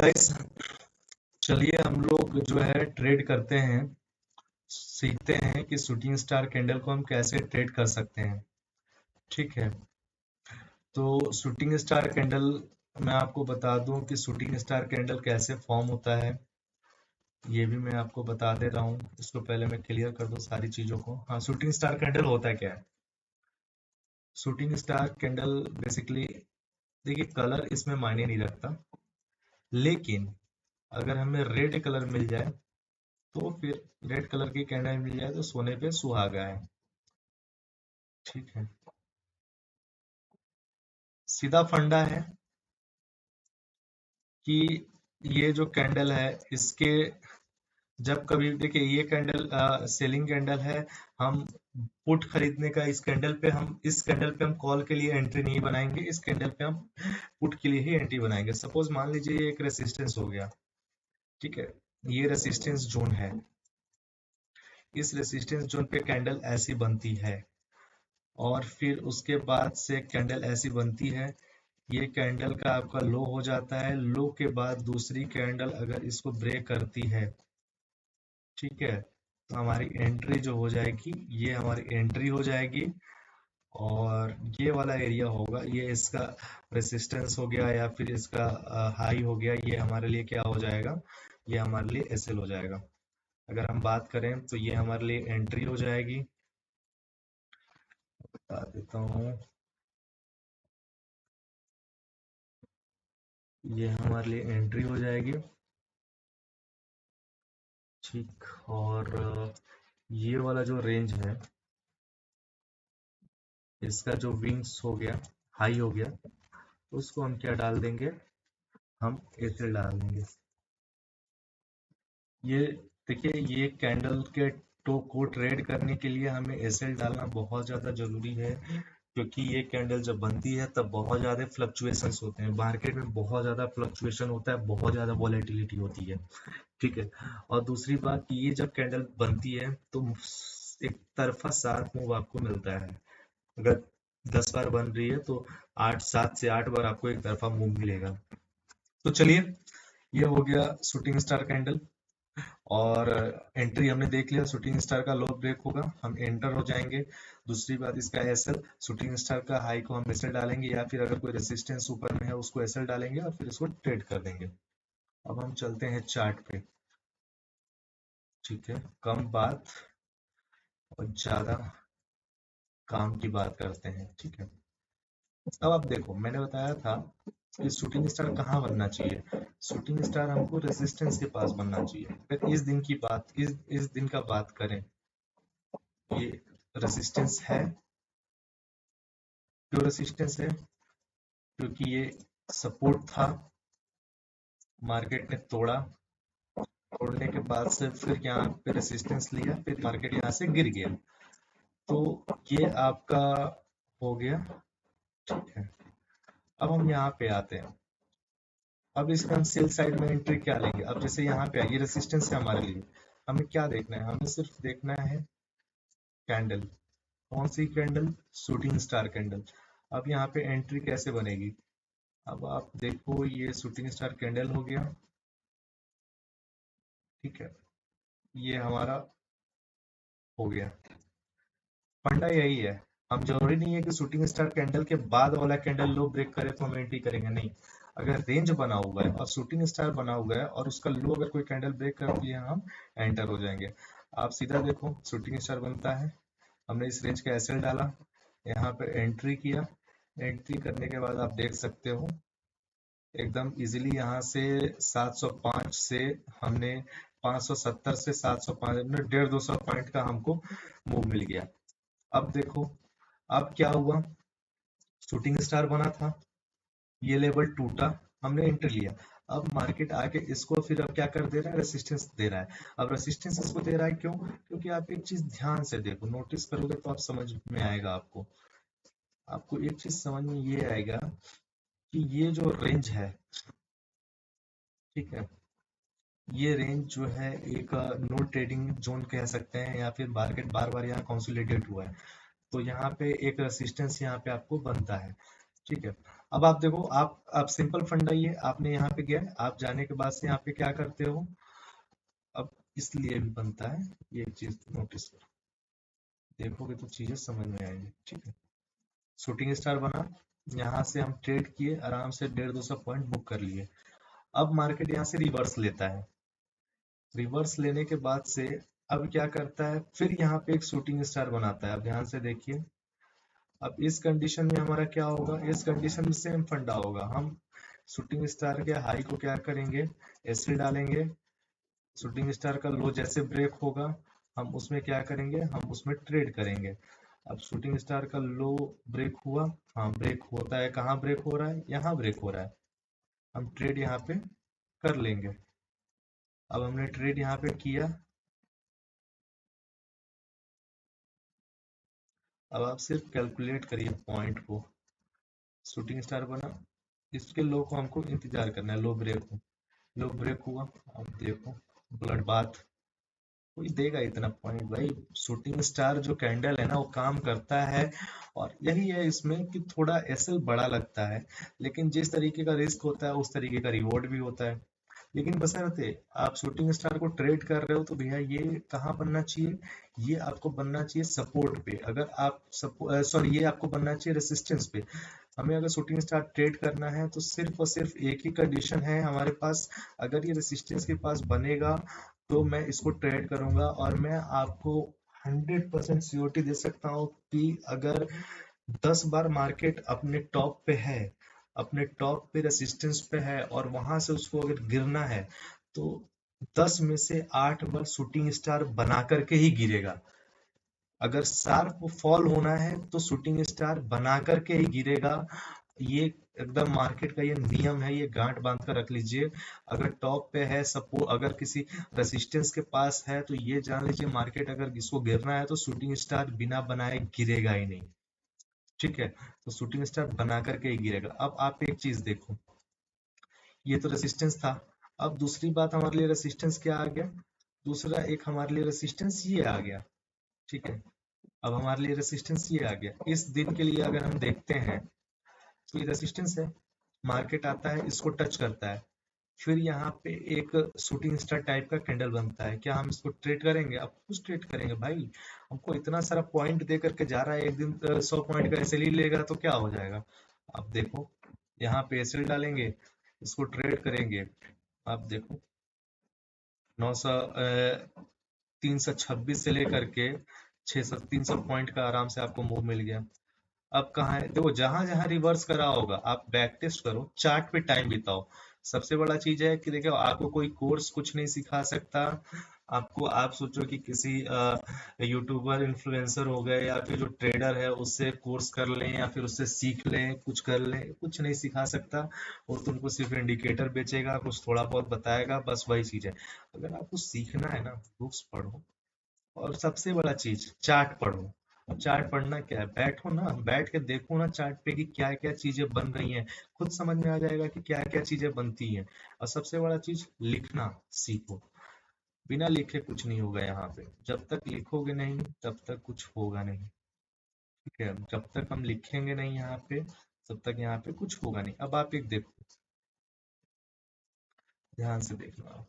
Guys, चलिए हम लोग जो है ट्रेड करते हैं, सीखते हैं कि शूटिंग स्टार कैंडल को हम कैसे ट्रेड कर सकते हैं। ठीक है, तो शूटिंग स्टार कैंडल मैं आपको बता दूं कि शूटिंग स्टार कैंडल कैसे फॉर्म होता है, ये भी मैं आपको बता दे रहा हूँ। इसको पहले मैं क्लियर कर दूं सारी चीजों को। हाँ, शूटिंग स्टार कैंडल होता क्या है? शूटिंग स्टार कैंडल बेसिकली, देखिए कलर इसमें मायने नहीं रखता, लेकिन अगर हमें रेड कलर मिल जाए तो फिर रेड कलर की कैंडल मिल जाए तो सोने पे सुहागा है। ठीक है, सीधा फंडा है कि ये जो कैंडल है इसके, जब कभी देखिए ये कैंडल सेलिंग कैंडल है, हम पुट खरीदने का इस कैंडल पे हम कॉल के लिए एंट्री नहीं बनाएंगे, इस कैंडल पे हम पुट के लिए ही एंट्री बनाएंगे। सपोज मान लीजिए ये एक रेसिस्टेंस हो गया। ठीक है, ये रेसिस्टेंस जोन है, इस रेसिस्टेंस जोन पे कैंडल ऐसी बनती है और फिर उसके बाद से कैंडल ऐसी बनती है, ये कैंडल का आपका लो हो जाता है। लो के बाद दूसरी कैंडल अगर इसको ब्रेक करती है, ठीक है, तो हमारी एंट्री जो हो जाएगी, ये हमारी एंट्री हो जाएगी। और ये वाला एरिया होगा, ये इसका रेसिस्टेंस हो गया या फिर इसका हाई हो गया, ये हमारे लिए क्या हो जाएगा? ये हमारे लिए एसएल हो जाएगा। अगर हम बात करें तो ये हमारे लिए एंट्री हो जाएगी। बता देता हूँ, ये हमारे लिए एंट्री हो जाएगी। ठीक, और ये वाला जो रेंज है, इसका जो विंग्स हो गया, हाई हो गया, उसको हम क्या डाल देंगे? हम एसिड डाल देंगे। ये देखिए, ये कैंडल के टो को ट्रेड करने के लिए हमें एसिड डालना बहुत ज़्यादा ज़रूरी है, क्योंकि ये कैंडल जब बनती है तब बहुत ज़्यादा फ्लक्चुएशंस होते हैं मार्केट में, बहुत ज़्यादा फ्लक्चुएशन होता है, बहुत ज़्यादा वॉलेटिलिटी होती है। ठीक है, और दूसरी बात कि ये जब कैंडल बनती है तो एक तरफा सात मूव आपको मिलता है। अगर 10 बार बन रही है तो 7 से 8 बार आपको एक तरफा मूव मिलेगा। तो चलिए, ये हो गया शूटिंग स्टार कैंडल। और एंट्री हमने देख लिया, शूटिंग स्टार का लो ब्रेक होगा, हम एंटर हो जाएंगे। दूसरी बात, इसका एसएल, शूटिंग स्टार का हाई को हम एसएल डालेंगे, या फिर अगर कोई रेसिस्टेंस ऊपर में है उसको एसएल डालेंगे और फिर इसको ट्रेड कर देंगे। अब हम चलते हैं चार्ट पे। ठीक है, कम बात और ज्यादा काम की बात करते हैं। ठीक है, अब आप देखो, मैंने बताया था कि शूटिंग स्टार कहाँ बनना चाहिए। शूटिंग स्टार हमको रेजिस्टेंस के पास बनना चाहिए। अगर इस दिन का बात करें, ये रेजिस्टेंस है। क्यों रेजिस्टेंस है? क्योंकि ये सपोर्ट था, मार्केट ने तोड़ा, तोड़ने के बाद से फिर यहाँ पे रेजिस्टेंस लिया, फिर मार्केट यहाँ से गिर गया। तो ये आपका हो गया। ठीक है, अब हम यहाँ पे आते हैं। अब इसमें हम सेल साइड में एंट्री क्या लेंगे? अब जैसे यहाँ पे ये रेजिस्टेंस है हमारे लिए, हमें क्या देखना है? हमें सिर्फ देखना है कैंडल। कौन सी कैंडल? Shooting star candle. अब यहाँ पे एंट्री कैसे बनेगी? अब आप देखो, ये शूटिंग स्टार कैंडल हो गया। ठीक है, ये हमारा हो गया। फंडा यही है, हम जरूरी नहीं है कि शूटिंग स्टार कैंडल के बाद वाला कैंडल लो ब्रेक करे तो हम एंट्री करेंगे, नहीं। अगर रेंज बना हुआ है और शूटिंग स्टार बना हुआ है और उसका लो अगर कोई कैंडल ब्रेक करती है, हम एंटर हो जाएंगे। आप सीधा देखो, शूटिंग स्टार बनता है, हमने इस रेंज का एसएल डाला, यहाँ पे एंट्री किया। एंट्री करने के बाद आप देख सकते हो एकदम इजीली यहाँ से 705 से हमने 570 से 705, 150-200 पॉइंट का हमको मूव मिल गया। अब देखो, अब क्या हुआ? शूटिंग स्टार बना था, ये लेवल टूटा, हमने एंट्री लिया। अब मार्केट आके इसको फिर अब क्या कर दे रहा है? रेसिस्टेंस दे रहा है। अब रेसिस्टेंस इसको दे रहा है क्यों? क्योंकि आप एक चीज ध्यान से देखो, नोटिस करोगे तो आप समझ में आएगा। आपको आपको एक चीज समझ में ये आएगा कि ये जो रेंज है, ठीक है, ये रेंज जो है एक नो ट्रेडिंग जोन कह सकते हैं, या फिर मार्केट बार बार यहाँ कंसोलिडेट हुआ है, तो यहाँ पे एक रेसिस्टेंस यहाँ पे आपको बनता है। ठीक है, अब आप देखो, आप सिंपल फंडा ये आपने यहाँ पे गया, आप जाने के बाद से यहाँ पे क्या करते हो। अब इसलिए भी बनता है, ये एक चीज नोटिस करो, देखोगे तो चीजें समझ में आएंगी। ठीक है, शूटिंग स्टार बना, यहाँ से हम ट्रेड किए आराम से, 150-200 पॉइंट बुक कर लिए। अब मार्केट यहाँ से रिवर्स लेता है, रिवर्स लेने के बाद से अब क्या करता है, फिर यहाँ पे एक शूटिंग स्टार बनाता है। अब ध्यान से देखिए, अब इस कंडीशन में हमारा क्या होगा, इस कंडीशन में सेम फंडा होगा। हम शूटिंग स्टार के हाई को क्या करेंगे, एसिड डालेंगे, शूटिंग स्टार का लो जैसे ब्रेक होगा, हम उसमें क्या करेंगे, हम उसमें ट्रेड करेंगे। अब शूटिंग स्टार का लो ब्रेक हुआ, हाँ ब्रेक होता है, कहाँ ब्रेक हो रहा है, यहाँ ब्रेक हो रहा है, हम ट्रेड यहाँ पे कर लेंगे। अब हमने ट्रेड यहाँ पे किया, अब आप सिर्फ कैलकुलेट करिए पॉइंट को, शूटिंग स्टार बना, इसके लो को हमको इंतजार करना है, लो ब्रेक हो, लो ब्रेक हुआ। अब देखो ब्लड बाथ, कोई देगा इतना पॉइंट भाई, शूटिंग स्टार जो कैंडल है ना वो काम करता है। और यही है इसमें कि थोड़ा एसएल बड़ा लगता है, लेकिन जिस तरीके का रिस्क होता है उस तरीके का रिवॉर्ड भी होता है। लेकिन बशर्ते आप शूटिंग स्टार को ट्रेड कर रहे हो तो भैया ये कहाँ बनना चाहिए, ये आपको बनना चाहिए सपोर्ट पे। अगर आप सॉरी, ये आपको बनना चाहिए रेसिस्टेंस पे। हमें अगर शूटिंग स्टार ट्रेड करना है तो सिर्फ और सिर्फ एक ही कंडीशन है हमारे पास, अगर ये रेसिस्टेंस के पास बनेगा तो मैं इसको ट्रेड करूंगा। और मैं आपको 100% श्योरिटी दे सकता हूँ कि अगर 10 बार मार्केट अपने टॉप पे है, अपने टॉप पे रेसिस्टेंस पे है और वहां से उसको अगर गिरना है तो 10 में से 8 बार शूटिंग स्टार बना करके ही गिरेगा। अगर शार्प फॉल होना है तो शूटिंग स्टार बना करके ही गिरेगा। ये एकदम मार्केट का ये नियम है, ये गांठ बांध कर रख लीजिए। अगर टॉप पे है सपोर्ट, अगर किसी रेसिस्टेंस के पास है तो ये जान लीजिए मार्केट अगर इसको गिरना है तो शूटिंग स्टार बिना बनाए गिरेगा ही नहीं। ठीक है, तो शूटिंग स्टार बना करके ही गिरेगा। अब आप एक चीज देखो, ये तो रेसिस्टेंस था। अब दूसरी बात हमारे लिए रेसिस्टेंस क्या आ गया, दूसरा एक हमारे लिए रेसिस्टेंस ये आ गया। ठीक है, अब हमारे लिए रेसिस्टेंस ये आ गया। इस दिन के लिए अगर हम देखते हैं तो ये रेसिस्टेंस है, मार्केट आता है इसको टच करता है, फिर यहाँ पे एक शूटिंग स्टार टाइप का कैंडल बनता है। क्या हम इसको ट्रेड करेंगे, अब कुछ ट्रेड करेंगे भाई, हमको इतना सारा पॉइंट दे करके जा रहा है, एक दिन 100 पॉइंट का एसएल ही लेगा तो क्या हो जाएगा। अब देखो यहाँ पे एसएल डालेंगे, इसको ट्रेड करेंगे, आप देखो 900 326 से लेकर के 600 300 पॉइंट का आराम से आपको मूव मिल गया। अब कहाँ है देखो, जहां जहां रिवर्स करा होगा आप बैक टेस्ट करो, चार्ट पे टाइम बिताओ। सबसे बड़ा चीज है कि देखो आपको कोई कोर्स कुछ नहीं सिखा सकता आपको। आप सोचो कि किसी यूट्यूबर इन्फ्लुएंसर हो गए या फिर जो ट्रेडर है उससे कोर्स कर लें या फिर उससे सीख लें, कुछ कर लें, कुछ नहीं सिखा सकता। वो तुमको सिर्फ इंडिकेटर बेचेगा, कुछ थोड़ा बहुत बताएगा, बस वही चीज है। अगर आपको सीखना है ना, बुक्स पढ़ो, और सबसे बड़ा चीज चार्ट पढ़ो। अब चार्ट पढ़ना क्या है, बैठो ना, बैठ के देखो ना चार्ट पे कि क्या क्या चीजें बन रही हैं, खुद समझ में आ जाएगा कि क्या क्या चीजें बनती हैं। और सबसे बड़ा चीज लिखना सीखो, बिना लिखे कुछ नहीं होगा यहाँ पे, जब तक लिखोगे नहीं तब तक कुछ होगा नहीं। ठीक है, जब तक हम लिखेंगे नहीं यहाँ पे तब तक यहाँ पे कुछ होगा नहीं। अब आप एक देखो, ध्यान से देखना,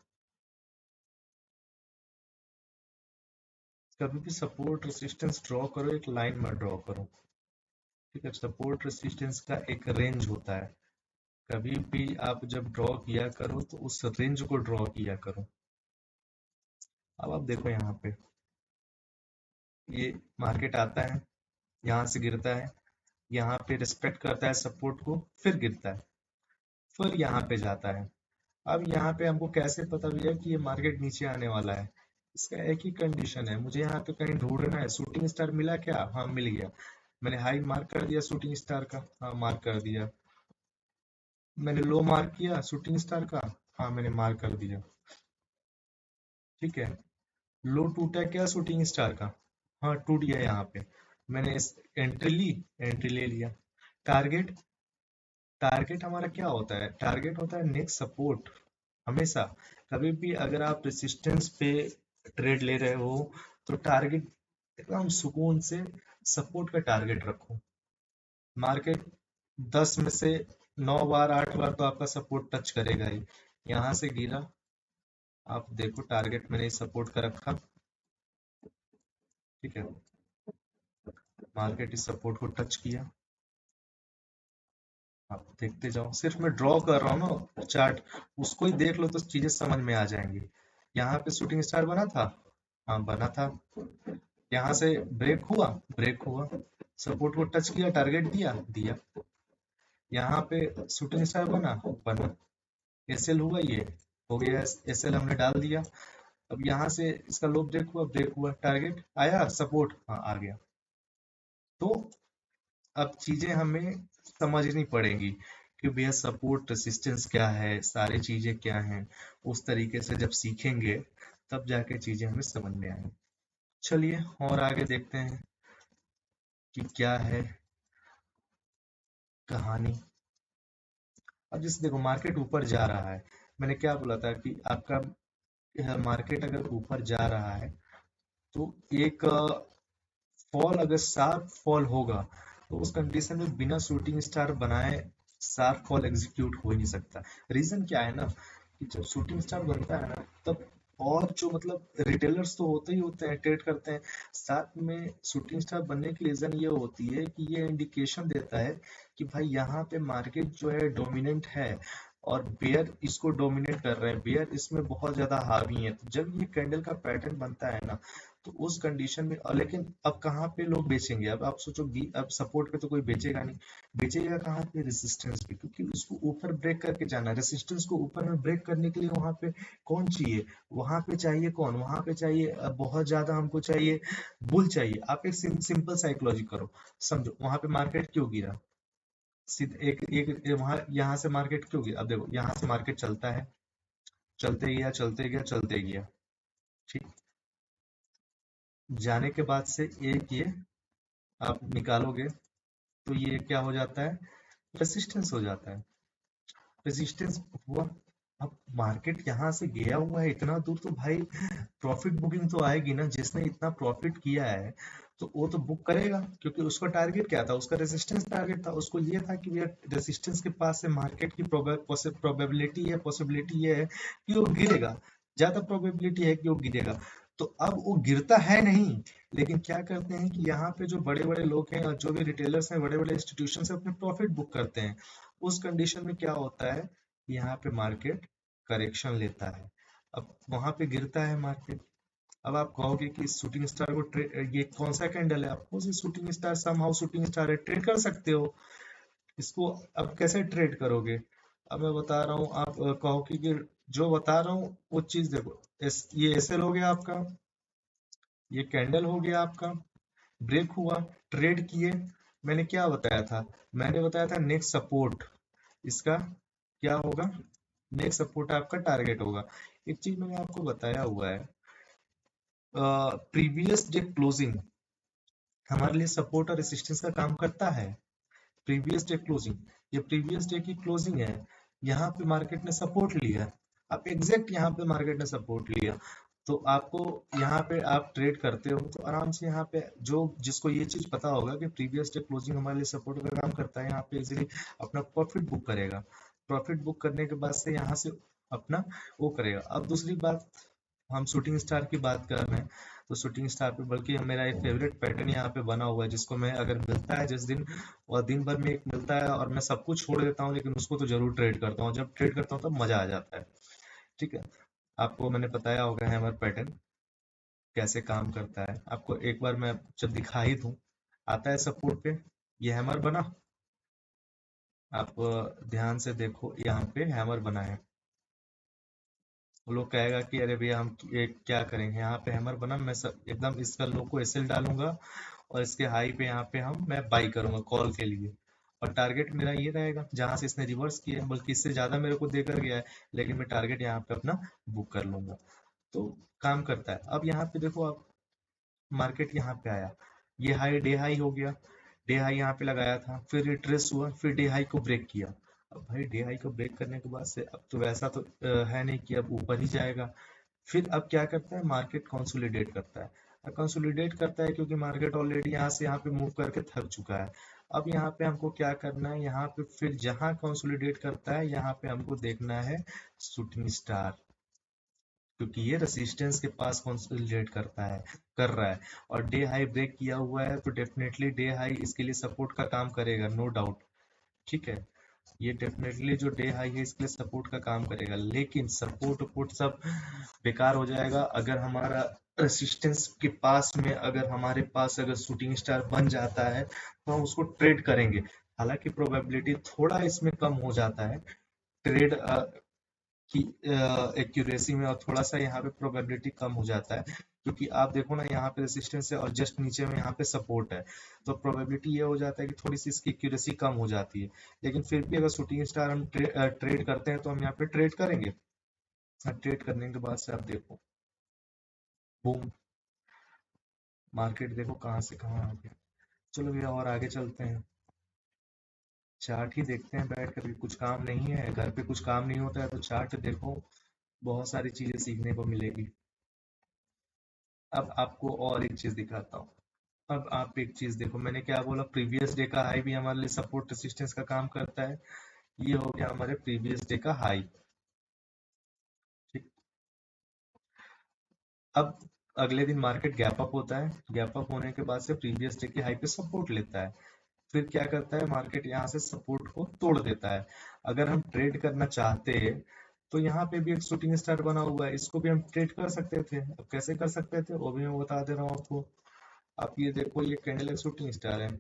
कभी भी सपोर्ट रेसिस्टेंस ड्रॉ करो एक लाइन में ड्रॉ करो। ठीक है, सपोर्ट रेसिस्टेंस का एक रेंज होता है, कभी भी आप जब ड्रॉ किया करो तो उस रेंज को ड्रॉ किया करो। अब आप देखो यहाँ पे, ये मार्केट आता है, यहाँ से गिरता है, यहाँ पे रिस्पेक्ट करता है सपोर्ट को, फिर गिरता है, फिर यहाँ पे जाता है। अब यहाँ पे हमको कैसे पता भैया कि ये मार्केट नीचे आने वाला है, इसका एक ही कंडीशन है, मुझे यहाँ पे कहीं ढूंढना है। शूटिंग स्टार मिला क्या, हाँ मिल गया, मैंने हाई मार्क कर दिया शूटिंग स्टार का, हाँ मार्क कर दिया। मैंने लो मार्क किया शूटिंग स्टार का, हाँ मैंने मार्क कर दिया। ठीक है, लो टूटा क्या शूटिंग स्टार का, हाँ टूट गया यहाँ पे, मैंने इस एंट्री ली, एंट्री ले लिया। टारगेट, टारगेट हमारा क्या होता है, टारगेट होता है नेक्स्ट सपोर्ट। हमेशा कभी भी अगर आप रेसिस्टेंस पे ट्रेड ले रहे हो तो टारगेट एकदम सुकून से सपोर्ट का टारगेट रखो। मार्केट 10 में से 9 बार 8 बार तो आपका सपोर्ट टच करेगा ही। यहाँ से गिरा, आप देखो टारगेट मैंने सपोर्ट का रखा, ठीक है, मार्केट इस सपोर्ट को टच किया, आप देखते जाओ, सिर्फ मैं ड्रॉ कर रहा हूँ ना चार्ट, उसको ही देख लो तो चीजें समझ में आ जाएंगी। यहाँ पे शूटिंग स्टार बना था, हाँ बना था, यहाँ से ब्रेक हुआ, ब्रेक हुआ, सपोर्ट को टच किया, टारगेट दिया, दिया, यहाँ पे शूटिंग स्टार बना, बना, एसएल हुआ, ये हो गया, एसएल हमने डाल दिया। अब यहाँ से इसका लो ब्रेक हुआ, ब्रेक हुआ, टारगेट आया, सपोर्ट, हाँ आ गया। तो अब चीजें हमें समझनी पड़ेंगी कि भैया सपोर्ट रेसिस्टेंस क्या है, सारी चीजें क्या हैं, उस तरीके से जब सीखेंगे तब जाके चीजें हमें समझ में आएंगी। चलिए और आगे देखते हैं कि क्या है कहानी। अब जैसे देखो मार्केट ऊपर जा रहा है, मैंने क्या बोला था कि आपका मार्केट अगर ऊपर जा रहा है तो एक फॉल, अगर शार्प फॉल होगा तो उस कंडीशन में बिना शूटिंग स्टार बनाए शार्प फॉल एग्जीक्यूट हो ही नहीं सकता। रीजन क्या है ना कि जब शूटिंग स्टार बनता है ना तब, और जो मतलब रिटेलर्स तो होते ही होते हैं, ट्रेड करते हैं, साथ में शूटिंग स्टार बनने की रीजन ये होती है कि ये इंडिकेशन देता है कि भाई यहाँ पे मार्केट जो है डोमिनेंट है और बेयर इसको डोमिनेट कर रहे हैं, बेयर इसमें बहुत ज्यादा हावी है। तो जब ये कैंडल का पैटर्न बनता है ना तो उस कंडीशन में, और लेकिन अब कहाँ पे लोग बेचेंगे, अब आप सोचो अब सपोर्ट पे तो कोई बेचेगा नहीं, बेचेगा कहाँ पे, रेसिस्टेंस पे, क्योंकि उसको ऊपर ब्रेक करके जाना, रेसिस्टेंस को ऊपर में ब्रेक करने के लिए वहां पे कौन चाहिए, वहां पे चाहिए कौन, वहां पे चाहिए बहुत ज्यादा हमको चाहिए, बुल चाहिए। आप एक सिंपल साइकोलॉजी करो, समझो वहां पे मार्केट क्यों गिरा, सीधे एक एक वहां, यहाँ से मार्केट क्यों गिरा, अब देखो यहाँ से मार्केट चलता है, चलते गया चलते गया चलते गया, ठीक, जाने के बाद से एक ये आप निकालोगे तो ये क्या हो जाता है, रेसिस्टेंस हो जाता है, रेजिस्टेंस हुआ। अब मार्केट यहाँ से गया हुआ है इतना दूर, तो भाई प्रॉफिट बुकिंग तो आएगी ना, जिसने इतना प्रॉफिट किया है तो वो तो बुक करेगा, क्योंकि उसका टारगेट क्या था, उसका रेजिस्टेंस टारगेट था, उसको ये था कि ये रेजिस्टेंस के पास से मार्केट की प्रोबेबिलिटी है, पॉसिबिलिटी ये है कि वो गिरेगा, ज्यादा प्रोबेबिलिटी है कि वो गिरेगा। तो अब वो गिरता है नहीं, लेकिन क्या करते हैं कि यहाँ पे जो बड़े बड़े लोग हैं और जो भी रिटेलर्स हैं, बड़े बड़े इंस्टीट्यूशन से अपने प्रॉफिट बुक करते हैं। उस कंडीशन में क्या होता है, यहाँ पे मार्केट करेक्शन लेता है, अब वहां पे गिरता है मार्केट। अब आप कहोगे कि शूटिंग स्टार को ये कौन सा कैंडल है, आपको shooting star, somehow shooting star है, ट्रेड कर सकते हो इसको। अब कैसे ट्रेड करोगे, अब मैं बता रहा हूँ, आप कहोगे कि जो बता रहा हूँ वो चीज देखो, ये एसएल हो गया आपका, ये कैंडल हो गया आपका, ब्रेक हुआ, ट्रेड किए, मैंने क्या बताया था, मैंने बताया था नेक्स्ट सपोर्ट इसका क्या होगा, नेक्स्ट सपोर्ट आपका टारगेट होगा। एक चीज मैंने आपको बताया हुआ है, प्रीवियस डे क्लोजिंग हमारे लिए सपोर्ट और रेसिस्टेंस का काम करता है। प्रीवियस डे क्लोजिंग, ये प्रीवियस डे की क्लोजिंग है, यहाँ पे मार्केट ने सपोर्ट लिया, अब एग्जैक्ट यहाँ पे मार्केट ने सपोर्ट लिया, तो आपको यहाँ पे आप ट्रेड करते हो तो आराम से यहाँ पे जो जिसको ये चीज पता होगा कि प्रीवियस डे क्लोजिंग हमारे लिए सपोर्ट का काम करता है, यहाँ पे इजीली अपना प्रॉफिट बुक करेगा, प्रॉफिट बुक करने के बाद से यहाँ से अपना वो करेगा। अब दूसरी बात, हम शूटिंग स्टार की बात कर रहे हैं, तो शूटिंग स्टार पे बल्कि मेरा एक फेवरेट पैटर्न यहाँ पे बना हुआ है, जिसको मैं अगर मिलता है जिस दिन, और दिन भर में एक मिलता है और मैं सब कुछ छोड़ देता हूँ लेकिन उसको तो जरूर ट्रेड करता हूँ, जब ट्रेड करता हूँ तब मजा आ जाता है, ठीक है। आपको मैंने बताया होगा हैमर पैटर्न कैसे काम करता है, आपको एक बार मैं जब दिखा ही दूं, आता है सपोर्ट पे, ये हैमर बना, आप ध्यान से देखो यहाँ पे हैमर बना है, वो लोग कहेगा कि अरे भैया हम ये क्या करेंगे, यहाँ पे हैमर बना, मैं सब एकदम इसका लो को एसएल डालूंगा और इसके हाई पे यहाँ पे मैं बाई करूंगा कॉल के लिए, और टारगेट मेरा ये रहेगा जहां से इसने रिवर्स किया है, बल्कि इससे ज्यादा मेरे को देकर गया है, लेकिन मैं टारगेट यहाँ पे अपना बुक कर लूंगा, तो काम करता है। अब यहाँ पे देखो आप, मार्केट यहाँ पे आया, ये हाई डे हाई हो गया, डे हाई यहाँ पे लगाया था, फिर रिट्रेस हुआ, फिर डे हाई को ब्रेक किया। अब भाई डे हाई को ब्रेक करने के बाद से अब तो वैसा तो है नहीं कि अब ऊपर ही जाएगा, फिर अब क्या करता है मार्केट, कंसोलिडेट करता है, कंसोलिडेट करता है क्योंकि मार्केट ऑलरेडी यहाँ से यहाँ पे मूव करके थक चुका है। अब यहाँ पे हमको क्या करना है, यहाँ पे फिर जहां कंसोलिडेट करता है यहाँ पे हमको देखना है शूटिंग स्टार, क्योंकि ये रेसिस्टेंस के पास कंसोलिडेट कर रहा है और डे हाई ब्रेक किया हुआ है, तो डेफिनेटली डे हाई इसके लिए सपोर्ट का काम करेगा, नो डाउट। ठीक है, ये डेफिनेटली जो डे हाई है इसके लिए सपोर्ट का काम करेगा, लेकिन सपोर्ट वपोर्ट सब बेकार हो जाएगा अगर हमारा रेसिस्टेंस के पास में, अगर हमारे पास अगर शूटिंग स्टार बन जाता है तो हम उसको ट्रेड करेंगे। हालांकि प्रोबेबिलिटी थोड़ा इसमें कम हो जाता है ट्रेड की एक्यूरेसी में, और थोड़ा सा यहाँ पे प्रोबेबिलिटी कम हो जाता है, क्योंकि आप देखो ना यहाँ पे रेसिस्टेंस है और जस्ट नीचे में यहाँ पे सपोर्ट है, तो प्रोबेबिलिटी ये हो जाता है कि थोड़ी सी इसकी एक्यूरेसी कम हो जाती है। लेकिन फिर भी अगर शूटिंग स्टार हम ट्रेड करते हैं तो हम यहाँ पे ट्रेड करेंगे। ट्रेड करने के बाद से आप देखो बूम, मार्केट देखो कहाँ से कहाँ आ गया। चलो भैया और आगे चलते हैं, चार्ट ही देखते हैं बैठ कर, कुछ काम नहीं है, घर पे कुछ काम नहीं होता है तो चार्ट देखो, बहुत सारी चीजें सीखने को मिलेगी। अब आपको और एक चीज दिखाता हूँ। अब आप एक चीज देखो, मैंने क्या बोला, प्रीवियस डे का हाई भी हमारे लिए सपोर्ट रेसिस्टेंस का काम करता है। ये हो गया हमारे प्रीवियस डे का हाई। ठीक, अब अगले दिन मार्केट गैप अप होता है, गैप अप होने के बाद से प्रीवियस डे के हाई पे सपोर्ट लेता है, फिर क्या करता है मार्केट यहाँ से सपोर्ट को तोड़ देता है। अगर हम ट्रेड करना चाहते हैं तो यहाँ पे भी एक शूटिंग स्टार बना हुआ है, इसको भी हम ट्रेड कर सकते थे। अब कैसे कर सकते थे वो भी मैं बता दे रहा हूँ आपको। आप ये देखो, ये कैंडल एक शूटिंग स्टार है,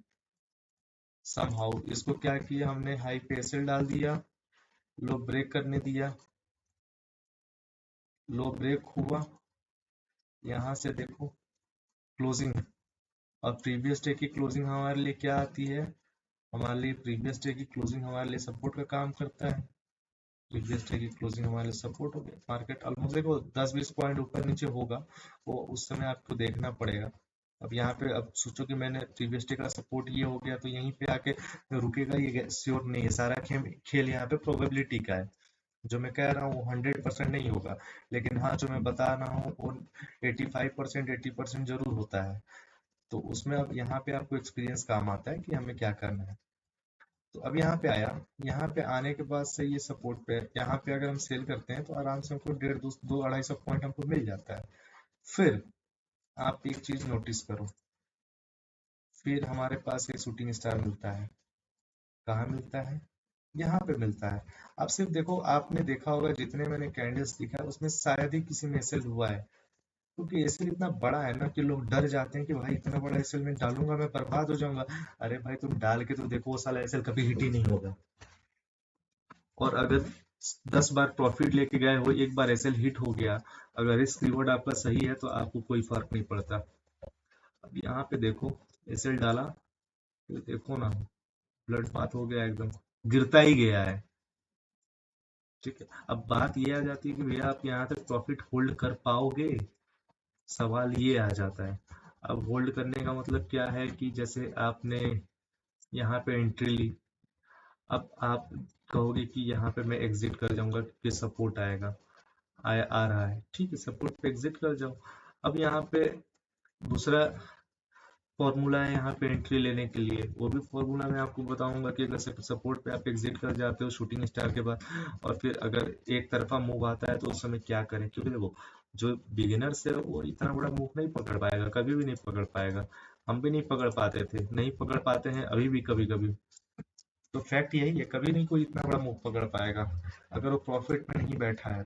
समहाउ इसको क्या किया हमने, हाई पे एसएल डाल दिया, लो ब्रेक करने दिया, लो ब्रेक हुआ, यहाँ से देखो क्लोजिंग। और प्रीवियस डे की क्लोजिंग हमारे लिए क्या आती है, हमारे लिए प्रीवियस डे की क्लोजिंग हमारे लिए सपोर्ट का काम करता है। प्रीवियस डे की क्लोजिंग हमारे लिए सपोर्ट हो गया, मार्केट ऑलमोस्ट देखो 10-20 पॉइंट ऊपर नीचे होगा, वो उस समय आपको देखना पड़ेगा। अब यहाँ पे अब सोचो कि मैंने प्रीवियस डे का सपोर्ट ये हो गया तो यहीं पे आके रुकेगा, ये श्योर नहीं है, सारा खेल यहाँ पे प्रोबेबिलिटी का है। जो मैं कह रहा हूँ 100% नहीं होगा, लेकिन हाँ जो मैं बता रहा हूँ वो 85% 80% जरूर होता है। तो उसमें अब यहाँ पे आपको एक्सपीरियंस काम आता है कि हमें क्या करना है। तो अब यहाँ पे आया, यहाँ पे आने के बाद से ये सपोर्ट पे, यहाँ पे अगर हम सेल करते हैं तो आराम से हमको 150-200-250 पॉइंट हमको मिल जाता है। फिर आप एक चीज नोटिस करो, फिर हमारे पास एक शूटिंग स्टार मिलता है, कहाँ मिलता है, यहाँ पे मिलता है। आप सिर्फ देखो, आपने देखा होगा जितने मैंने कैंडल्स दिखा उसमें शायद ही किसी में एसएल हुआ है, क्योंकि एसएल इतना बड़ा है ना कि लोग डर जाते हैं कि भाई इतना बड़ा एसएल में डालूंगा मैं बर्बाद हो जाऊंगा। अरे भाई तुम डाल के तो देखो, वो साला एसएल कभी हिट ही नहीं होगा। और अगर 10 बार प्रॉफिट लेके गए हो, एक बार एसएल हिट हो गया, अगर रिस्क रिवॉर्ड आपका सही है तो आपको कोई फर्क नहीं पड़ता। अब यहाँ पे देखो एसएल डाला, तो देखो ना ब्लड बात हो गया, एकदम गिरता ही गया है। ठीक है, अब बात ये आ जाती है कि भैया आप यहाँ तक प्रॉफिट होल्ड कर पाओगे, सवाल ये आ जाता है। अब होल्ड करने का मतलब क्या है कि जैसे आपने यहाँ पे एंट्री ली, अब आप कहोगे कि यहाँ पे मैं एग्जिट कर जाऊंगा क्योंकि सपोर्ट आएगा, आ रहा है, ठीक है सपोर्ट पे एग्जिट कर जाओ। अब यहाँ पे दूसरा फॉर्मूला है यहाँ पे एंट्री लेने के लिए, वो भी फॉर्मूला मैं आपको बताऊंगा कि अगर सपोर्ट पे आप एग्जिट कर जाते हो शूटिंग स्टार के बाद, और फिर अगर एक तरफा मूव आता है तो उस समय क्या करें, क्योंकि देखो जो बिगिनर्स है वो इतना बड़ा मूव नहीं पकड़ पाएगा, कभी भी नहीं पकड़ पाएगा। हम भी नहीं पकड़ पाते थे, नहीं पकड़ पाते हैं अभी भी कभी कभी। तो फैक्ट यही है, कभी नहीं कोई इतना बड़ा मूव पकड़ पाएगा अगर वो प्रॉफिट में नहीं बैठा है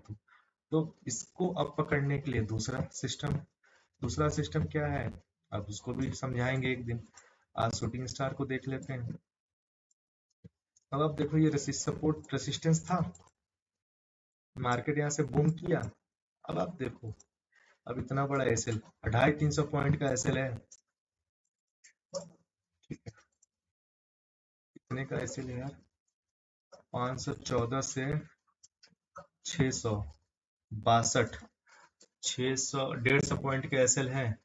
तो इसको अब पकड़ने के लिए दूसरा सिस्टम, दूसरा सिस्टम क्या है, अब उसको भी समझाएंगे एक दिन। आज शूटिंग स्टार को देख लेते हैं। अब आप देखो ये सपोर्ट रेसिस्टेंस था, मार्केट यहाँ से बूम किया। अब आप देखो, अब इतना बड़ा एसएल 250-300 पॉइंट का एसएल है, ठीक है, कितने का एसएल है यार, 514 से 662, 150 पॉइंट का एसएल है।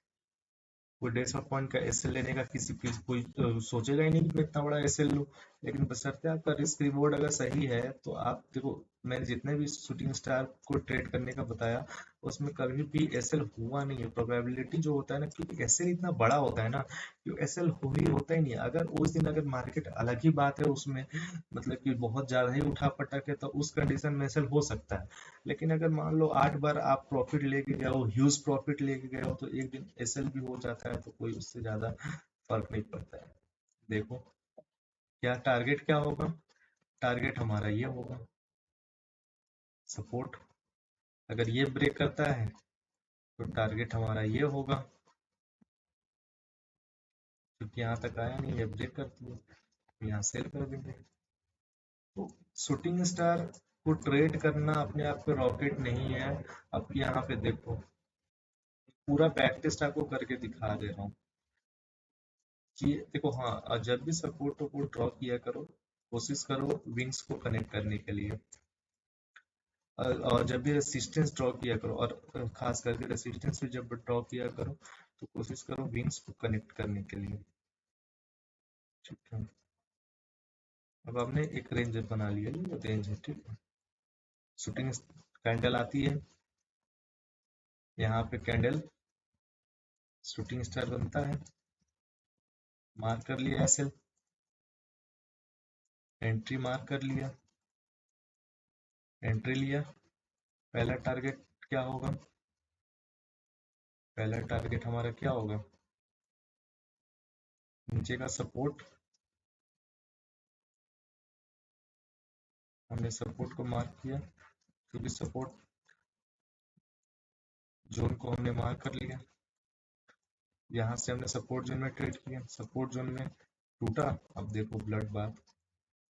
वो 150 पॉइंट का एसएल लेने का किसी कोई सोचेगा ही नहीं कि मैं इतना बड़ा एसएल लूं। लेकिन बशर्ते आपका रिस्क रिवॉर्ड अगर सही है तो आप देखो, मैंने जितने भी शूटिंग स्टार को ट्रेड करने का बताया उसमें कभी भी एसएल हुआ नहीं है। प्रोबेबिलिटी जो होता है ना, क्योंकि एसएल इतना बड़ा होता है ना, कि एसएल हो ही होता ही नहीं है। अगर उस दिन अगर मार्केट अलग ही बात है, उसमें मतलब कि बहुत ज्यादा ही उठा पटक है, तो उस कंडीशन में एसएल हो सकता है। लेकिन अगर मान लो 8 बार आप प्रॉफिट लेके गए हो, ह्यूज प्रॉफिट लेके गए हो, तो एक दिन एसएल भी हो जाता है, तो कोई उससे ज्यादा फर्क नहीं पड़ता है। देखो क्या टारगेट क्या होगा, टारगेट हमारा ये होगा सपोर्ट। अगर ये ब्रेक करता है तो टारगेट हमारा ये होगा, क्योंकि यहाँ तक आया नहीं, ये ब्रेक करती है तो यहाँ सेल कर देंगे। तो शूटिंग स्टार को ट्रेड करना अपने आप पे रॉकेट नहीं है। अब यहाँ पे देखो, पूरा बैक टेस्ट आपको करके दिखा दे रहा हूँ कि देखो, हाँ, और जब भी सपोर्ट को ड्रॉ किया करो, कोशिश करो विंग्स को कनेक्ट करने के लिए। और जब भी रेसिस्टेंस ड्रॉ किया करो, और खास करके रेसिस्टेंस भी जब ड्रॉ किया करो, तो कोशिश करो विंग्स को कनेक्ट करने के लिए। ठीक है, अब हमने एक रेंज बना लिया, ये रेंज है, ठीक है। शूटिंग कैंडल आती है, यहाँ पे कैंडल शूटिंग स्टार बनता है, मार्क कर लिया एसएल, एंट्री मार्क कर लिया, एंट्री लिया। पहला टारगेट क्या होगा, पहला टारगेट हमारा क्या होगा, नीचे का सपोर्ट। हमने सपोर्ट को मार्क किया, क्योंकि सपोर्ट जोन को हमने मार्क कर लिया। यहाँ से हमने सपोर्ट जोन में ट्रेड किया, सपोर्ट जोन में टूटा। अब देखो ब्लड बात,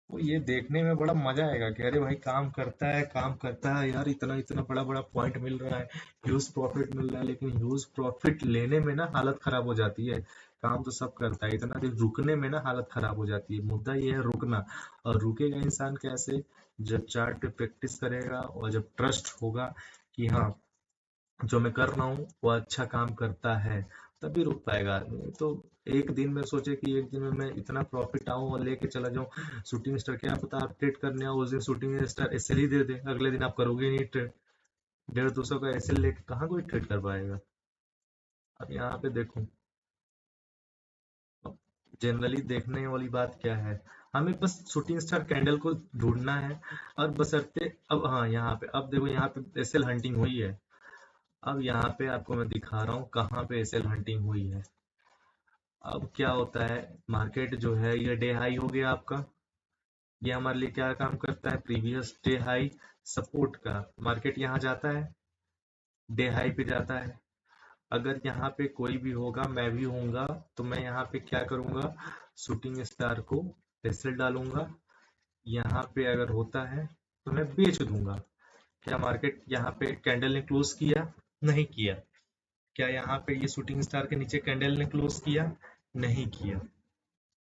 तो ये देखने में बड़ा मजा आएगा कि अरे भाई काम करता है, काम करता है यार, इतना इतना बड़ा बड़ा पॉइंट मिल रहा है, ह्यूज प्रॉफिट मिल रहा है। लेकिन ह्यूज प्रॉफिट लेने में ना हालत खराब हो जाती है। काम तो सब करता है, इतना देर रुकने में ना हालत खराब हो जाती है। मुद्दा ये है रुकना। और रुकेगा इंसान कैसे, जब चार्ट पे प्रैक्टिस करेगा और जब ट्रस्ट होगा कि हाँ, जो मैं कर रहा हूँ वो अच्छा काम करता है, तभी रुक पाएगा आदमी। तो एक दिन में सोचे कि एक दिन में मैं इतना प्रॉफिट आऊं और लेके चला जाऊं शूटिंग स्टार, क्या पता आप ट्रेड करने आओ उस दिन शूटिंग स्टार एसएल ही दे दे, अगले दिन आप करोगे नहीं ट्रेड। 150-200 का एसएल लेके कहाँ कोई ट्रेड कर पाएगा। अब यहाँ पे देखो, जनरली देखने वाली बात क्या है, हमें बस शूटिंग स्टार कैंडल को ढूंढना है। और बशर्ते, अब हाँ यहाँ पे, अब देखो यहाँ पे एसएल हंटिंग हुई है। अब यहाँ पे आपको मैं दिखा रहा हूँ कहाँ पे एसएल हंटिंग हुई है। अब क्या होता है, मार्केट जो है ये डे हाई हो गया आपका, ये हमारे लिए क्या काम करता है, प्रीवियस डे हाई सपोर्ट का। मार्केट यहाँ जाता है, डे हाई पे जाता है। अगर यहाँ पे कोई भी होगा, मैं भी होऊंगा, तो मैं यहाँ पे क्या करूंगा, शूटिंग स्टार को एसएल डालूंगा। यहाँ पे अगर होता है तो मैं बेच दूंगा। क्या मार्केट यहाँ पे कैंडल ने क्लोज किया, नहीं किया। क्या यहाँ पे ये शूटिंग स्टार के नीचे कैंडल ने क्लोज किया, नहीं किया।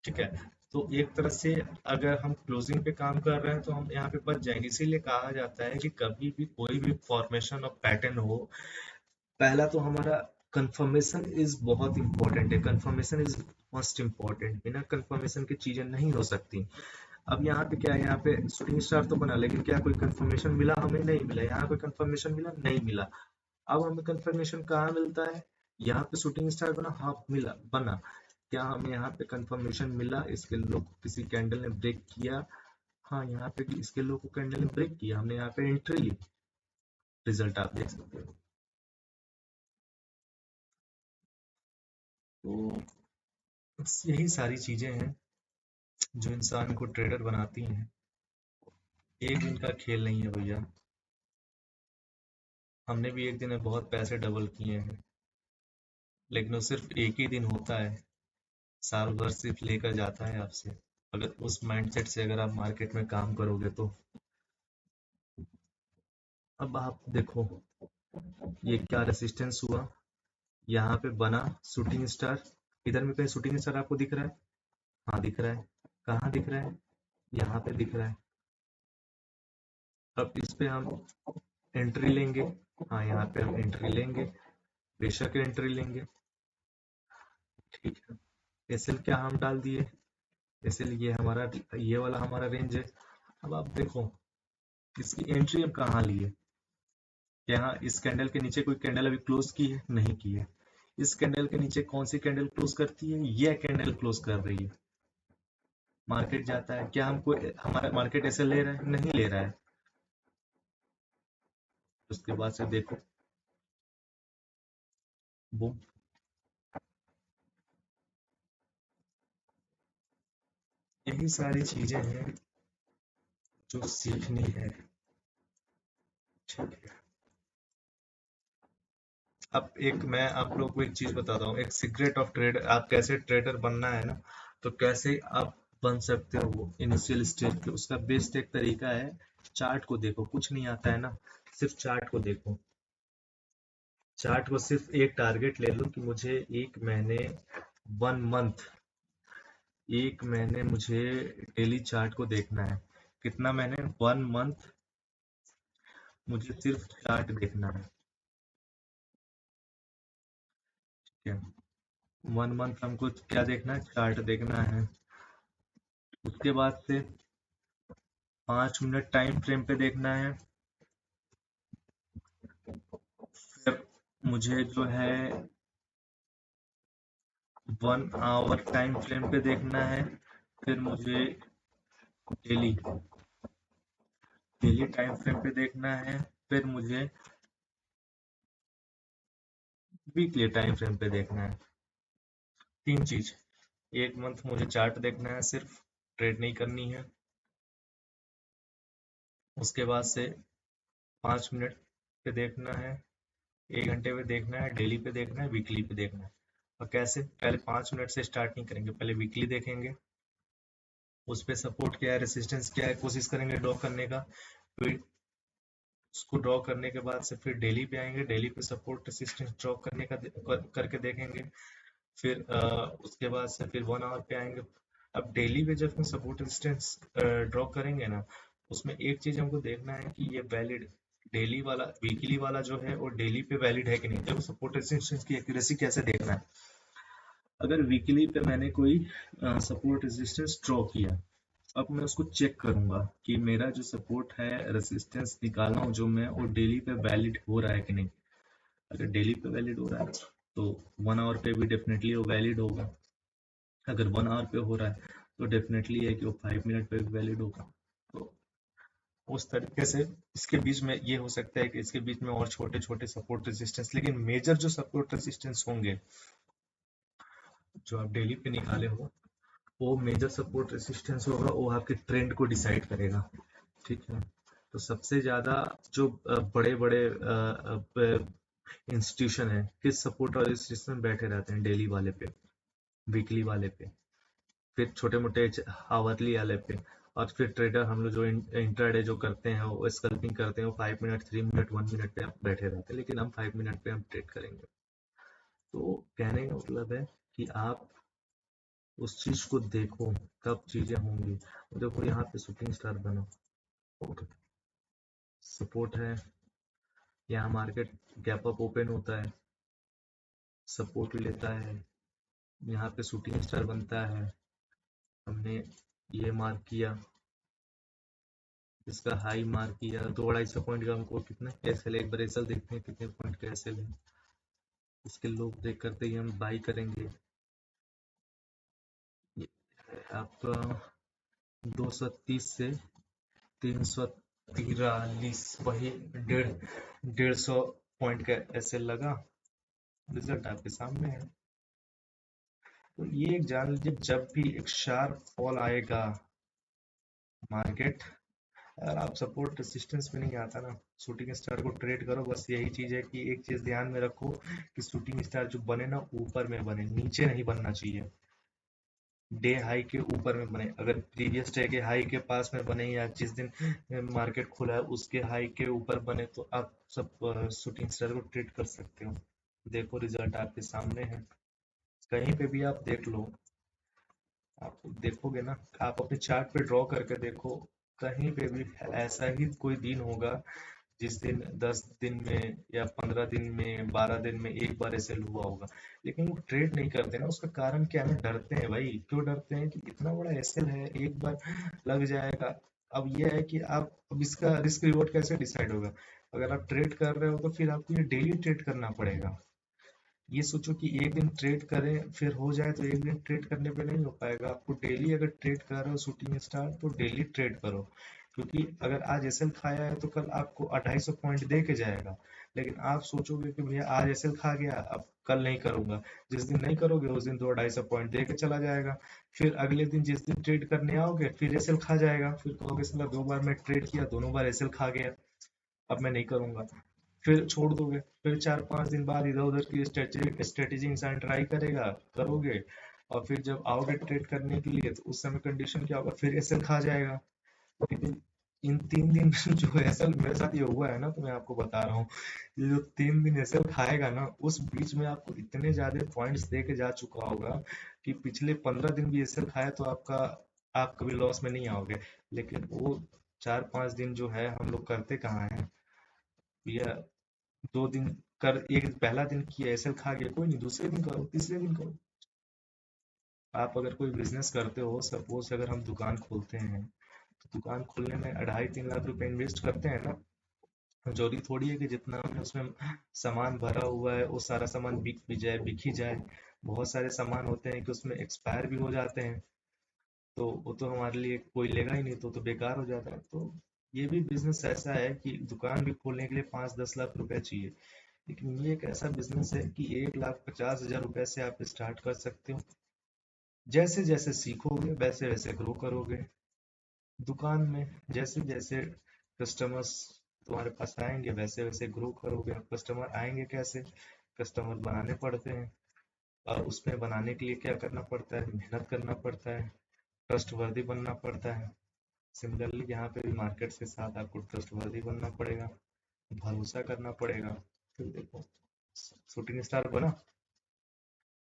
ठीक है, तो एक तरह से अगर हम क्लोजिंग पे काम कर रहे हैं तो हम यहाँ पे बच जाएंगे। इसीलिए कहा जाता है कि कभी भी कोई भी फॉर्मेशन और पैटर्न हो, पहला तो हमारा कंफर्मेशन इज बहुत इंपॉर्टेंट है। कंफर्मेशन इज मोस्ट इम्पोर्टेंट, बिना कंफर्मेशन की चीजें नहीं हो सकती। अब यहाँ पे क्या है, यहाँ पे शूटिंग स्टार तो बना, लेकिन क्या कोई कंफर्मेशन मिला, हमें नहीं मिला। यहाँ पे कंफर्मेशन मिला, नहीं मिला। अब हमें कंफर्मेशन कहाँ मिलता है, यहाँ पे शूटिंग स्टार बना, हाँ मिला, बना। क्या हमें यहाँ पे कंफर्मेशन मिला, इसके लो को किसी कैंडल ने ब्रेक किया, हाँ यहाँ पे भी इसके लो को कैंडल ने ब्रेक किया, हमने यहाँ पे एंट्री ली, रिजल्ट आप देख सकते हो। तो बस यही सारी चीजें हैं जो इंसान को ट्रेडर बनाती हैं। एक दिन का खेल नहीं है भैया। हमने भी एक दिन में बहुत पैसे डबल किए हैं, लेकिन वो सिर्फ एक ही दिन होता है, साल भर सिर्फ लेकर जाता है आपसे। अगर उस माइंडसेट से अगर आप मार्केट में काम करोगे तो। अब आप देखो, ये क्या रेसिस्टेंस हुआ, यहाँ पे बना शूटिंग स्टार। इधर में कहीं शूटिंग स्टार आपको दिख रहा है, हाँ दिख रहा है। कहाँ दिख रहा है, यहाँ पे दिख रहा है। अब इस पे हम एंट्री लेंगे, हाँ यहाँ पे हम एंट्री लेंगे, बेशक एंट्री लेंगे। ठीक है, एसएल क्या हम डाल दिए, इसीलिए हमारा ये वाला हमारा रेंज है। अब आप देखो इसकी एंट्री अब कहाँ ली है। यहाँ इस कैंडल के नीचे कोई कैंडल अभी क्लोज की है? नहीं की है। इस कैंडल के नीचे कौन सी कैंडल क्लोज करती है? यह कैंडल क्लोज कर रही है। मार्केट जाता है क्या? हमको हमारा मार्केट ऐसे ले रहा है? नहीं ले रहा है। उसके बाद से देखो बूम। यही सारी चीजें हैं जो सीखनी है। ठीक है। अब एक मैं आप लोग को एक चीज बताता हूँ, एक सीक्रेट ऑफ ट्रेड, आप कैसे ट्रेडर बनना है ना, तो कैसे आप बन सकते हो वो इनिशियल स्टेज पे, उसका बेस्ट एक तरीका है। चार्ट को देखो, कुछ नहीं आता है ना, सिर्फ चार्ट को देखो। चार्ट को सिर्फ एक टारगेट ले लो कि मुझे एक महीने, 1 मंथ, एक महीने मुझे डेली चार्ट को देखना है। कितना महीने? 1 मंथ मुझे सिर्फ चार्ट देखना है। ठीक है। 1 मंथ हमको क्या देखना है? चार्ट देखना है। उसके बाद से 5 मिनट टाइम फ्रेम पे देखना है। फिर मुझे जो है 1 आवर टाइम फ्रेम पे देखना है। फिर मुझे डेली डेली टाइम फ्रेम पे देखना है। फिर मुझे वीकली टाइम फ्रेम पे देखना है। 3 चीज। 1 मंथ मुझे चार्ट देखना है, सिर्फ ट्रेड नहीं करनी है। उसके बाद से 5 मिनट पे देखना है, 1 घंटे पे देखना है, डेली पे देखना है, वीकली पे देखना है। और कैसे? पहले 5 मिनट से स्टार्ट नहीं करेंगे, पहले वीकली देखेंगे, उस पे सपोर्ट क्या है, रेसिस्टेंस क्या है, कोशिश करेंगे ड्रॉ करने का। फिर उसको ड्रॉ करने के बाद से फिर डेली पे आएंगे, डेली पे सपोर्ट रेसिस्टेंस ड्रॉ करने का करके देखेंगे। फिर उसके बाद से फिर 1 आवर पे आएंगे। अब डेली पे जब हम सपोर्ट रेजिस्टेंस ड्रॉ करेंगे ना, उसमें एक चीज हमको देखना है कि ये वैलिड, डेली वाला वीकली वाला जो है वो डेली पे वैलिड है कि नहीं। देखो सपोर्ट रेजिस्टेंस की एक्यूरेसी कैसे देखना है। अगर वीकली पे मैंने कोई सपोर्ट रेजिस्टेंस ड्रॉ किया, अब मैं उसको चेक करूंगा कि मेरा जो सपोर्ट है, रेजिस्टेंस निकाला हूं जो मैं, वो डेली पे वैलिड हो रहा है कि नहीं। अगर डेली पे वैलिड हो रहा है तो 1 आवर पे भी डेफिनेटली वो वैलिड होगा। अगर 1 आवर पे हो रहा है तो डेफिनेटली है कि वो 5 मिनट पे भी वैलिड होगा। तो उस तरीके से इसके बीच में ये हो सकता है कि इसके बीच में और छोटे छोटे सपोर्ट रेजिस्टेंस, लेकिन मेजर जो सपोर्ट रेजिस्टेंस होंगे जो आप डेली पे निकाले हो, वो मेजर सपोर्ट रेजिस्टेंस होगा, वो आपके ट्रेंड को डिसाइड करेगा। ठीक है। तो सबसे ज्यादा जो बड़े बड़े इंस्टीट्यूशन है, किस सपोर्ट और रेजिस्टेंस में बैठे रहते हैं? डेली वाले पे, वीकली वाले पे, फिर छोटे मोटे आवरली वाले पे। और फिर ट्रेडर हम लोग जो इंट्राडे जो करते हैं, वो स्कल्पिंग करते हैं, वो 5 मिनट, 3 मिनट, 1 मिनट पे आप बैठे रहते हैं, लेकिन हम 5 मिनट पे हम ट्रेड करेंगे। तो कहने का मतलब है कि आप उस चीज को देखो कब चीजें होंगी। देखो यहाँ पे शूटिंग स्टार बना, सपोर्ट है, यहाँ मार्केट गैप अप ओपन होता है, सपोर्ट लेता है, यहाँ पे शूटिंग स्टार बनता है, हमने ये मार्क किया, इसका हाई मार्क किया, 2-250 पॉइंट का हमको कितना कैसे ले, एक बार एसएल देखते हैं कितने पॉइंट कैसे ले। इसके लोग ब्रेक करते ही हम बाई करेंगे। ये है आपका 230 से 343, वही 150 पॉइंट का ऐसे लगा। रिजल्ट आपके सामने है। तो ये एक जान लीजिए, जब भी एक शार्प फॉल आएगा मार्केट, अगर आप सपोर्ट रेसिस्टेंस पे नहीं आता ना, शूटिंग स्टार को ट्रेड करो। बस यही चीज है कि एक चीज ध्यान में रखो कि शूटिंग स्टार जो बने ना, ऊपर में बने, नीचे नहीं बनना चाहिए। डे हाई के ऊपर में बने। अगर प्रीवियस डे के हाई के पास में बने, या जिस दिन मार्केट खुला है उसके हाई के ऊपर बने, तो आप सब शूटिंग स्टार को ट्रेड कर सकते हो। देखो रिजल्ट आपके सामने है, कहीं पे भी आप देख लो। आप देखोगे ना, आप अपने चार्ट पे ड्रॉ करके देखो, कहीं पे भी ऐसा ही कोई दिन होगा जिस दिन 10 दिन में या 15 दिन में 12 दिन में एक बार एसएल हुआ होगा, लेकिन वो ट्रेड नहीं करते ना। उसका कारण क्या है ना, डरते हैं भाई। क्यों डरते हैं कि इतना बड़ा एसएल है, एक बार लग जाएगा। अब यह है कि आप अब इसका रिस्क रिवॉर्ड कैसे डिसाइड होगा? अगर आप ट्रेड कर रहे हो तो फिर आपको ये डेली ट्रेड करना पड़ेगा। ये सोचो कि एक दिन ट्रेड करें फिर हो जाए, तो एक दिन ट्रेड करने पे नहीं हो पाएगा। आपको डेली अगर ट्रेड कर रहे हो शूटिंग स्टार, तो डेली ट्रेड करो। क्योंकि अगर आज एसएल खाया है तो कल आपको 250 पॉइंट दे के जाएगा। लेकिन आप सोचोगे कि भैया आज एसएल खा गया, अब कल नहीं करूंगा। जिस दिन नहीं करोगे उस दिन 200-250 पॉइंट दे के चला जाएगा। फिर अगले दिन जिस दिन ट्रेड करने आओगे फिर एसएल खा जाएगा, फिर कहोगे साला 2 बार मैं ट्रेड किया, दोनों बार एसएल खा गया, अब मैं नहीं करूंगा। फिर छोड़ दोगे, फिर 4-5 दिन बाद इधर उधर की स्ट्रेटेजी इंसान ट्राई करेगा, करोगे। और फिर जब आओगे ट्रेड करने के लिए तो उस समय कंडीशन क्या होगा, फिर एसएल खा जाएगा। लेकिन इन 3 दिन जो एसएल मेरे साथ ये हुआ है ना, तो मैं आपको बता रहा हूँ, ये जो 3 दिन एसएल खाएगा ना, उस बीच में आपको इतने ज्यादा पॉइंट्स दे के जा चुका होगा कि पिछले 15 दिन भी एसएल खाया तो आप कभी लॉस में नहीं आओगे। लेकिन वो 4-5 दिन जो है हम लोग करते कहाँ है भैया। 2 दिन कर, एक पहला दिन किया एसएल खा गया, कोई नहीं, दूसरे दिन करो, तीसरे दिन करो। आप अगर कोई बिजनेस करते हो, सपोज अगर हम दुकान खोलते हैं, तो दुकान खोलने में 2.5-3 लाख रुपए इन्वेस्ट करते हैं ना। जरूरी थोड़ी है कि जितना हमने उसमें सामान भरा हुआ है वो सारा सामान बिक भी जाए, बिक ही जाए। बहुत सारे सामान होते हैं कि उसमें एक्सपायर भी हो जाते हैं, तो वो तो हमारे लिए कोई लेगा ही नहीं, तो बेकार हो जाता है। तो ये भी बिजनेस ऐसा है कि दुकान भी खोलने के लिए 5-10 लाख रुपए चाहिए। लेकिन ये एक ऐसा बिजनेस है कि 1,50,000 रुपए से आप स्टार्ट कर सकते हो। जैसे जैसे सीखोगे वैसे वैसे ग्रो करोगे दुकान में। जैसे जैसे कस्टमर्स तुम्हारे पास आएंगे वैसे वैसे ग्रो करोगे। अब कस्टमर आएंगे कैसे? कस्टमर बनाने पड़ते हैं। और उसमें बनाने के लिए क्या करना पड़ता है? मेहनत करना पड़ता है, ट्रस्टवर्दी बनना पड़ता है। सिमिलरली यहाँ पे भी मार्केट के साथ आपको ट्रस्टवर्दी बनना पड़ेगा, भरोसा करना पड़ेगा। फिर देखो, शूटिंग स्टार बना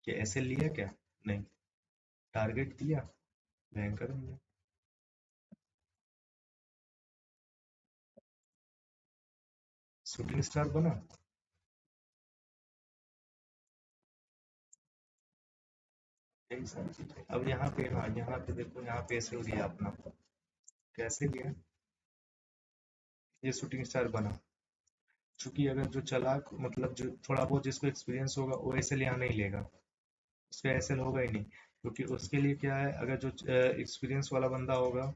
कि ऐसे लिया क्या? नहीं, टारगेट दिया, भयंकर मिला। शूटिंग स्टार बना। यही सारी चीजें। अब यहाँ पे, हाँ यहाँ पे देखो, यहाँ पे ऐसे लिया अपना। कैसे लिया? ये शूटिंग स्टार बना। चूंकि अगर जो चालाक, मतलब जो थोड़ा बहुत जिसको एक्सपीरियंस होगा, वो ऐसे यहाँ नहीं लेगा। उसका ऐसे होगा ही नहीं। क्योंकि उसके लिए क्या है, अगर जो एक्सपीरियंस वाला बंदा होगा,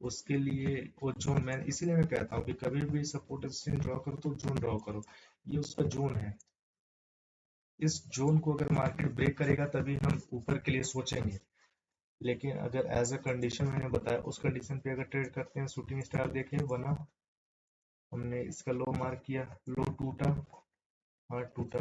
उसके लिए वो जोन, मैं इसीलिए मैं कहता हूँ कि कभी भी सपोर्ट स्क्रीन ड्रॉ करो तो जोन ड्रॉ करो। ये उसका जोन है। इस जोन को अगर मार्केट ब्रेक करेगा तभी हम ऊपर के लिए सोचेंगे। लेकिन अगर एज अ कंडीशन मैंने बताया, उस कंडीशन पे अगर ट्रेड करते हैं, शूटिंग स्टार देखे बना, हमने इसका लो मार्क किया, लो टूटा, हाँ टूटा,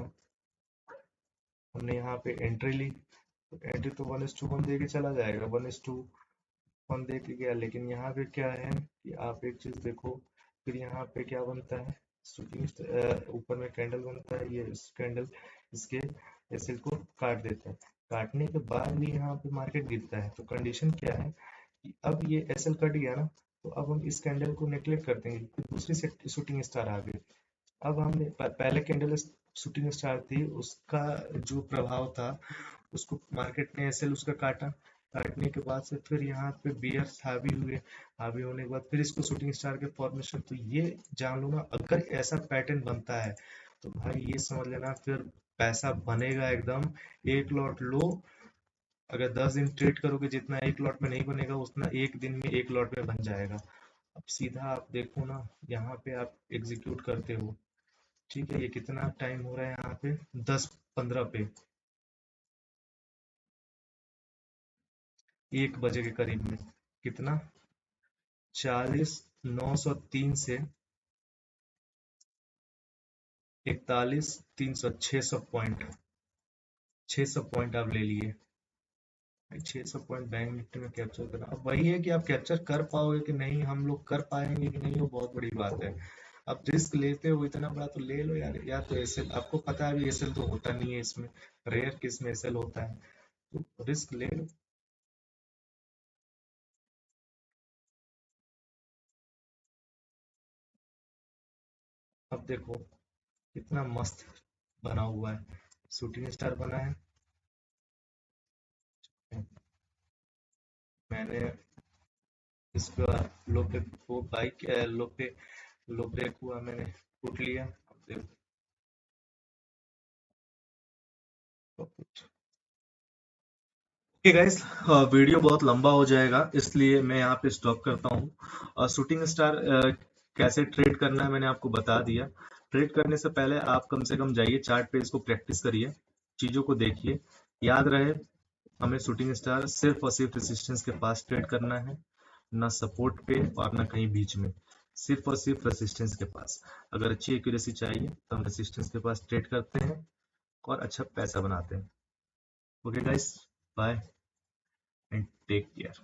हमने यहाँ पे एंट्री ली, तो एंट्री तो 1:1 दे के चला जाएगा, 1:1 दे के गया। लेकिन यहाँ पे क्या है कि आप एक चीज देखो, फिर यहाँ पे क्या बनता है, शूटिंग ऊपर में कैंडल बनता है, ये कैंडल इसके एसएल को काट देता है। काटने के बाद भी यहाँ पे मार्केट गिरता है, तो कंडीशन क्या है कि अब ये एसएल कट गया ना, तो अब हम इस कैंडल को नेगलेक्ट करते हैं, फिर दूसरी शूटिंग स्टार आ गई। अब हमने पहले कैंडल शूटिंग स्टार थी, उसका जो प्रभाव था, उसको मार्केट ने एसएल उसका काटा। काटने के बाद से फिर यहाँ पे बियर्स हावी हुए। हावी होने के बाद फिर इसको शूटिंग स्टार के फॉर्मेशन, तो ये जान लो ना, अगर ऐसा पैटर्न बनता है तो भाई ये समझ लेना फिर पैसा बनेगा एकदम। एक लॉट लो, अगर 10 दिन ट्रेड करोगे, जितना एक लॉट में नहीं बनेगा उतना एक दिन में एक लॉट में बन जाएगा। अब सीधा आप देखो ना, यहाँ पे आप एग्जीक्यूट करते हो, ठीक है, ये कितना टाइम हो रहा है यहाँ पे, 10:15 पे, 1 बजे के करीब में, कितना, 40,903 से 41,300, 600 पॉइंट, 600 पॉइंट आप ले लिए। 600 पॉइंट बैंक निफ्टी में कैप्चर करना, अब वही है कि आप कैप्चर कर पाओगे कि नहीं, हम लोग कर पाएंगे कि नहीं, वो बहुत बड़ी बात है। अब रिस्क लेते हो इतना बड़ा तो ले लो यार। या तो एसएल, आपको पता है अभी एसएल तो होता नहीं है इसमें, रेयर किस में एसएल होता है, तो रिस्क ले लो। अब देखो कितना मस्त बना हुआ है, शूटिंग स्टार बना है। मैंने इस पर लो पे वो बाइक लो ब्रेक हुआ, मैंने कूट लिया। अब देखो सब कुछ। ओके गाइस, वीडियो बहुत लंबा हो जाएगा इसलिए मैं यहाँ पे स्टॉप करता हूँ। शूटिंग स्टार कैसे ट्रेड करना है मैंने आपको बता दिया। ट्रेड करने से पहले आप कम से कम जाइए चार्ट पे, इसको प्रैक्टिस करिए, चीज़ों को देखिए। याद रहे, हमें शूटिंग स्टार सिर्फ और सिर्फ रेसिस्टेंस के पास ट्रेड करना है, ना सपोर्ट पे और ना कहीं बीच में, सिर्फ और सिर्फ रेसिस्टेंस के पास। अगर अच्छी एक्यूरेसी चाहिए तो हम रेसिस्टेंस के पास ट्रेड करते हैं और अच्छा पैसा बनाते हैं। Okay guys, bye and take care.